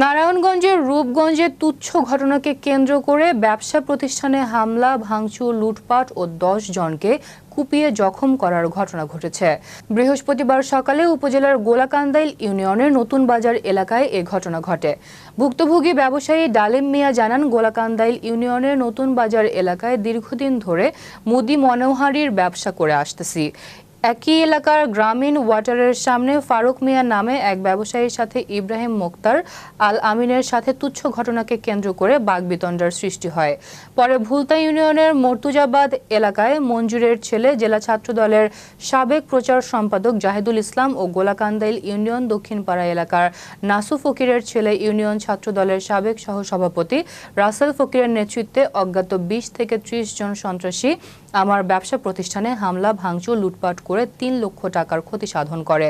নারায়ণগঞ্জের রূপগঞ্জে তুচ্ছ ঘটনাকে কেন্দ্র করে ব্যবসা প্রতিষ্ঠানে হামলা, ভাঙচুর, লুটপাট ও ১০ জনকে কুপিয়ে জখম করার ঘটনা ঘটেছে। বৃহস্পতিবার সকালে উপজেলার গোলাকান্দাইল ইউনিয়নের নতুন বাজার এলাকায় এ ঘটনা ঘটে। ভুক্তভোগী ব্যবসায়ী ডালিম মিয়া জানান, গোলাকান্দাইল ইউনিয়নের নতুন বাজার এলাকায় দীর্ঘদিন ধরে মুদি মনোহারীর ব্যবসা করে আসতেছি। একই এলাকার গ্রামীণ ওয়াটারের সামনে ফারুক মিয়া নামে এক ব্যবসায়ীর সাথে ইব্রাহিম মোক্তার আল আমিনের সাথে তুচ্ছ ঘটনাকে কেন্দ্র করে বাকবিতণ্ডার সৃষ্টি হয়। পরে ভুলতা ইউনিয়নের মর্তুজাবাদ এলাকায় মঞ্জুরের ছেলে জেলা ছাত্রদলের সাবেক প্রচার সম্পাদক জাহিদুল ইসলাম ও গোলাকান্দাইল ইউনিয়ন দক্ষিণপাড়া এলাকার নাসু ফকিরের ছেলে ইউনিয়ন ছাত্রদলের সাবেক সহসভাপতি রাসেল ফকিরের নেতৃত্বে অজ্ঞাত ২০ থেকে ৩০ জন সন্ত্রাসী আমার ব্যবসা প্রতিষ্ঠানে হামলা, ভাঙচুর, লুটপাট করে ৩ লক্ষ টাকার ক্ষতি সাধন করে।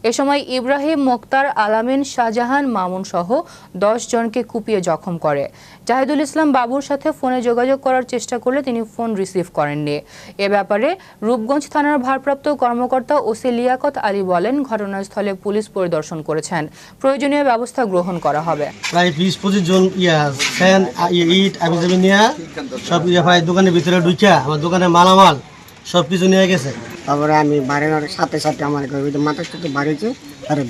এ সময় ইব্রাহিম মোক্তার, আলামিন, শাহজাহান, মামুন সহ ১০ জনকে কুপিয়ে জখম করে। জাহিদুল ইসলাম বাবুর সাথে ফোনে যোগাযোগ করার চেষ্টা করলে তিনি ফোন রিসিভ করেননি। এ ব্যাপারে রূপগঞ্জ থানার ভারপ্রাপ্ত কর্মকর্তা ওসি লিয়াকত আলী বলেন, ঘটনাস্থলে পুলিশ পরিদর্শন করেছেন, প্রয়োজনীয় ব্যবস্থা গ্রহণ করা হবে। প্রায় ২০-২৫ জন ইট আবি নিয়ে সব দোকানের ভিতরে ঢুকিয়া আমার দোকানে মালামাল সব কিছু নিয়ে গেছে। তারপরে আমি বাড়ির সাথে সাথে আমার মাথার সাথে বাড়িছে, আরে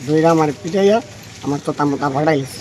দইরা আমার পিটাইয়া আমার তোতা মোতা ভাড়াইছে।